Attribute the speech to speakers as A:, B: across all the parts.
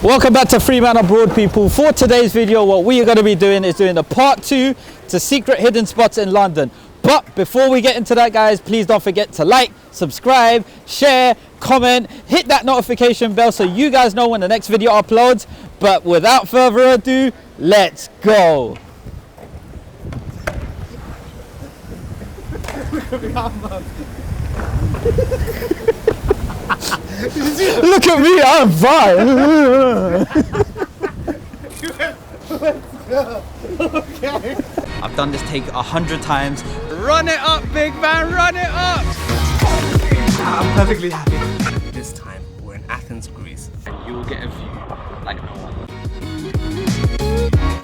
A: Welcome back to Free Man Abroad, people. For today's video, what we are going to be doing is doing the part 2 to secret hidden spots in London. But before we get into that, guys, please don't forget to like, subscribe, share, comment, hit that notification bell so you guys know when the next video uploads. But without further ado, let's go. Look at me, I'm fine. Okay. I've done this take 100 times. Run it up, big man, run it up.
B: I'm perfectly happy. This time we're in Athens, Greece,
A: and you will get a view like no one.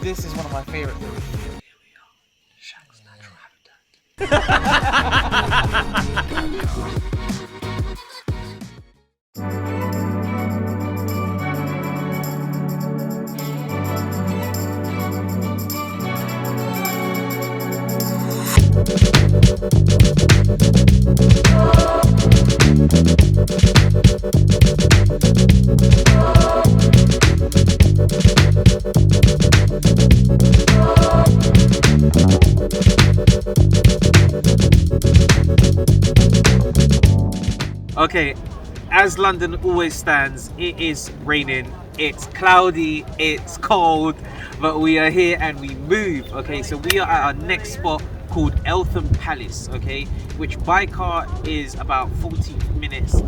A: This is one of my favorite things. Here we are. Shak's natural habitat.
C: Okay, as London always stands, it is raining, it's cloudy, it's cold, but we are here and we move. Okay, so we are at our next spot called Eltham Palace, okay, which by car is about 40 minutes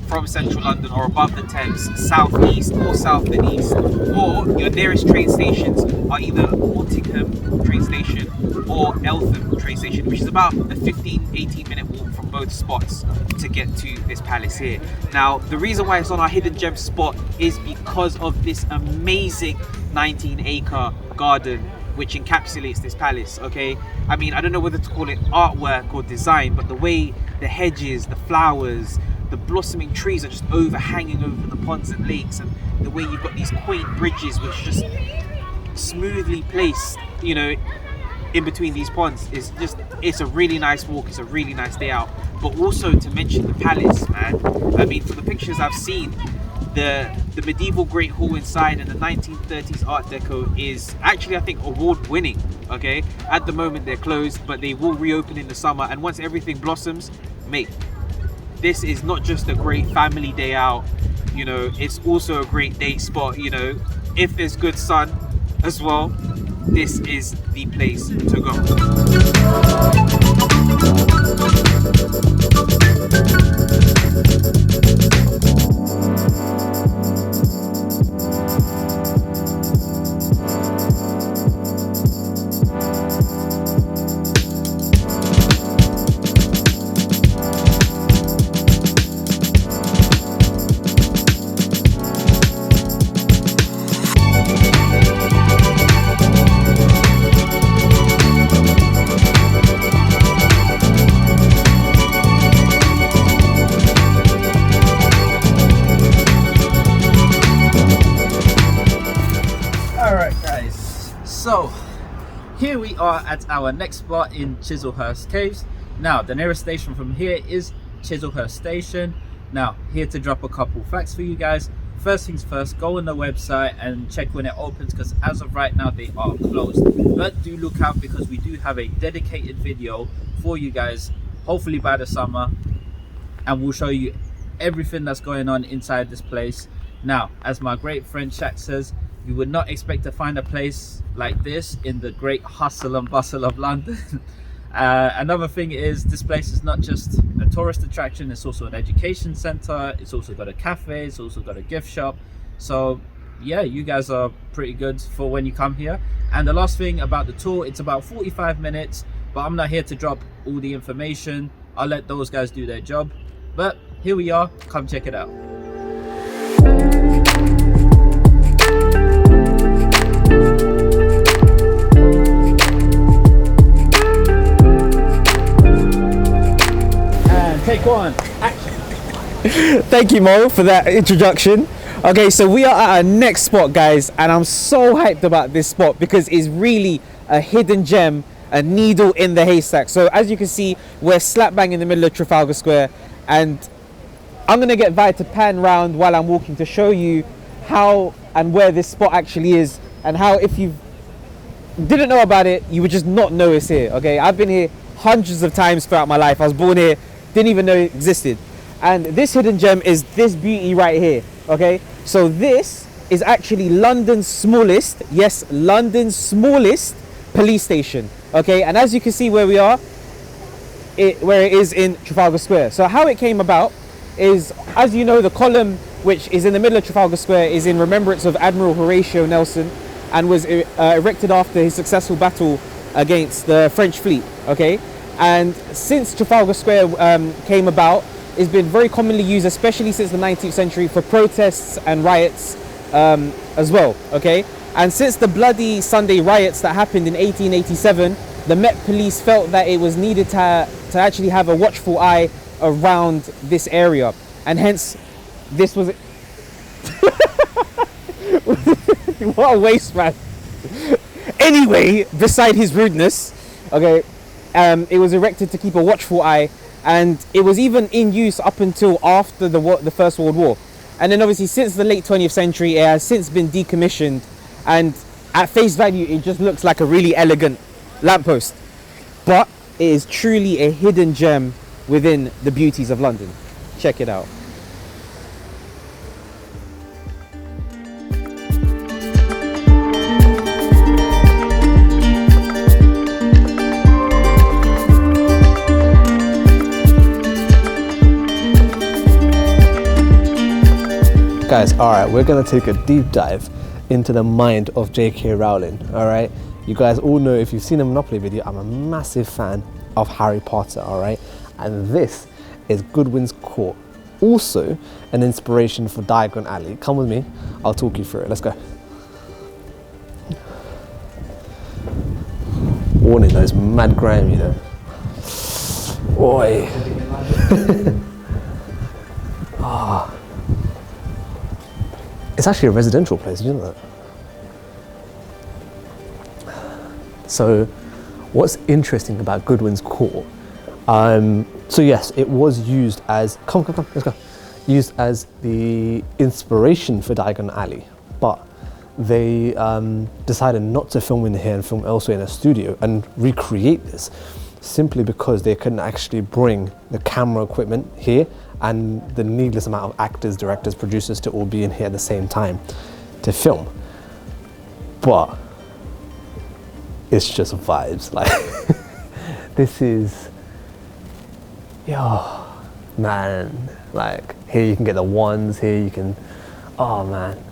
C: from central London or above the Thames, southeast or south and east, or your nearest train stations are either Altrincham train station or Eltham train station, which is about a 15-18 minute walk from both spots to get to this palace here. Now, the reason why it's on our hidden gem spot is because of this amazing 19-acre garden which encapsulates this palace. Okay, I mean, I don't know whether to call it artwork or design, but the way the hedges, the flowers, the blossoming trees are just overhanging over the ponds and lakes, and the way you've got these quaint bridges which just smoothly placed, you know, in between these ponds is just, it's a really nice walk, it's a really nice day out. But also to mention the palace, man, I mean, for the pictures I've seen, the medieval Great Hall inside and the 1930s Art Deco is actually, I think, award winning. Okay, at the moment they're closed, but they will reopen in the summer, and once everything blossoms, mate, this is not just a great family day out, you know, it's also a great date spot. You know, if there's good sun as well, this is the place to go. So here we are at our next spot in Chiselhurst Caves. Now the nearest station from here is Chiselhurst Station. Now here to drop a couple facts for you guys. First things first, go on the website and check when it opens, because as of right now they are closed. But do look out, because we do have a dedicated video for you guys, hopefully by the summer, and we'll show you everything that's going on inside this place. Now, as my great friend Shak says, you would not expect to find a place like this in the great hustle and bustle of London. Another thing is, this place is not just a tourist attraction, it's also an education center, it's also got a cafe, it's also got a gift shop. So yeah, you guys are pretty good for when you come here. And the last thing about the tour, it's about 45 minutes, but I'm not here to drop all the information. I'll let those guys do their job. But here we are, come check it out. Take one, action. Thank you, Mo, for that introduction. Okay, so we are at our next spot, guys, and I'm so hyped about this spot because it's really a hidden gem, a needle in the haystack. So as you can see, we're slap bang in the middle of Trafalgar Square, and I'm gonna get Vi to pan round while I'm walking to show you how
A: and where this spot actually is, and how if you didn't know about it, you would just not know it's here. Okay, I've been here hundreds of times throughout my life. I was born here, didn't even know it existed. And this hidden gem is this beauty right here. Okay, so this is actually London's smallest, yes, London's smallest police station. Okay, and as you can see where we are, where it is in Trafalgar Square. So how it came about is, as you know, the column which is in the middle of Trafalgar Square is in remembrance of Admiral Horatio Nelson, and was erected after his successful battle against the French fleet. Okay, and since Trafalgar Square came about, it's been very commonly used, especially since the 19th century, for protests and riots as well. Okay, and since the bloody Sunday riots that happened in 1887, the Met Police felt that it was needed to actually have a watchful eye around this area, and hence this was what a waste, man. Anyway, beside his rudeness, okay, it was erected to keep a watchful eye, and it was even in use up until after the First World War. And then obviously since the late 20th century, it has since been decommissioned, and at face value it just looks like a really elegant lamppost, but it is truly a hidden gem within the beauties of London. Check it out. Guys, alright, we're gonna take a deep dive into the mind of J.K. Rowling. Alright, you guys all know, if you've seen a Monopoly video, I'm a massive fan of Harry Potter. Alright, and this is Goodwins Court, also an inspiration for Diagon Alley. Come with me, I'll talk you through it. Let's go. Warning, those mad grime, you know. Oi. Ah. It's actually a residential place, did you know that? So, what's interesting about Goodwins Court? So yes, it was used as let's go. Used as the inspiration for Diagon Alley, but they decided not to film in here and film elsewhere in a studio and recreate this, simply because they couldn't actually bring the camera equipment here and the needless amount of actors, directors, producers to all be in here at the same time to film. But it's just vibes. Like this is, yo, man. Like here you can get the wands, here you can, oh man.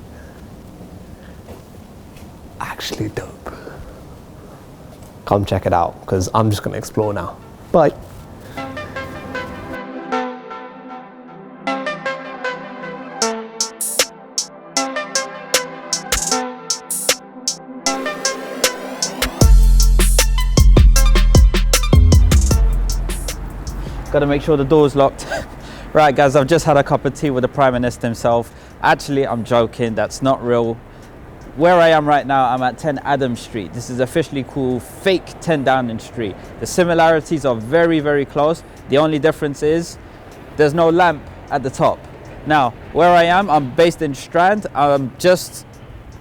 A: Actually dope. Come check it out, because I'm just gonna explore now. Bye. Gotta make sure the door's locked. Right guys, I've just had a cup of tea with the Prime Minister himself. Actually, I'm joking, that's not real. Where I am right now, I'm at 10 Adam Street. This is officially called fake 10 Downing Street. The similarities are very, very close. The only difference is there's no lamp at the top. Now, where I am, I'm based in Strand. I'm just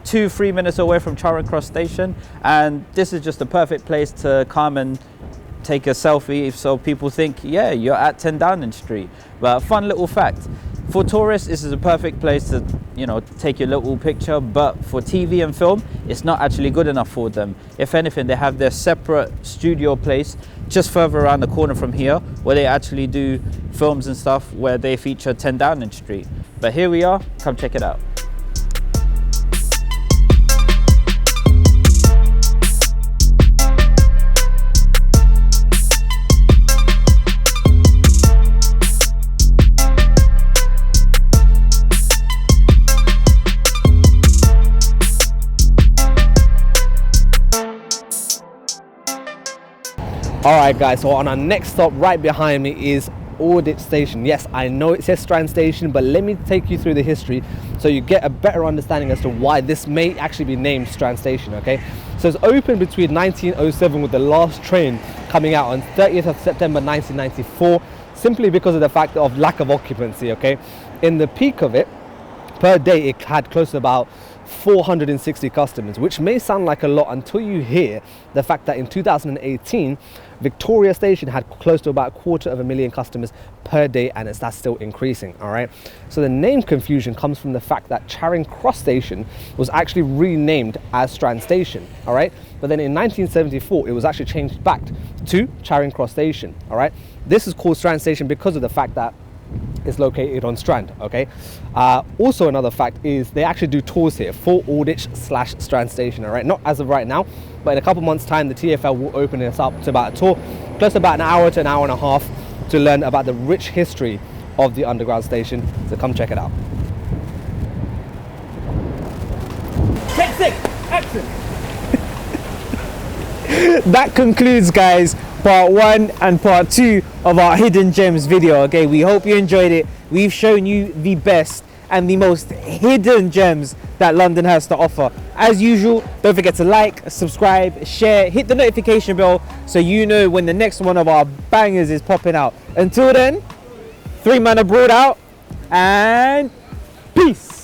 A: 2-3 minutes away from Charing Cross Station, and this is just a perfect place to come and take a selfie, so people think, yeah, you're at 10 Downing Street. But fun little fact, for tourists, this is a perfect place to, you know, take your little picture, but for TV and film, it's not actually good enough for them. If anything, they have their separate studio place just further around the corner from here, where they actually do films and stuff where they feature 10 Downing Street. But here we are, come check it out.
D: Alright guys, so on our next stop right behind me is Audit Station. Yes, I know it says Strand Station, but let me take you through the history so you get a better understanding as to why this may actually be named Strand Station, okay? So it's opened between 1907 with the last train coming out on 30th of September 1994, simply because of the fact of lack of occupancy, okay? In the peak of it, Per day, it had close to about 460 customers, which may sound like a lot until you hear the fact that in 2018, Victoria Station had close to about 250,000 customers per day, and that's still increasing. All right, so the name confusion comes from the fact that Charing Cross Station was actually renamed as Strand Station. All right, but then in 1974 it was actually changed back to Charing Cross Station. All right, this is called Strand Station because of the fact that it's located on Strand. Okay, also another fact is they actually do tours here for Aldwych/Strand Station. All right, not as of right now, but in a couple months time the TfL will open this up to about a tour, plus about an hour to an hour and a half to learn about the rich history of the underground station. So come check it out.
A: Take 6, action. That concludes, guys, part 1 and part 2 of our hidden gems video. Okay, we hope you enjoyed it. We've shown you the best and the most hidden gems that London has to offer. As usual, don't forget to like, subscribe, share, hit the notification bell so you know when the next one of our bangers is popping out. Until then, 3 Man Abroad out, and peace.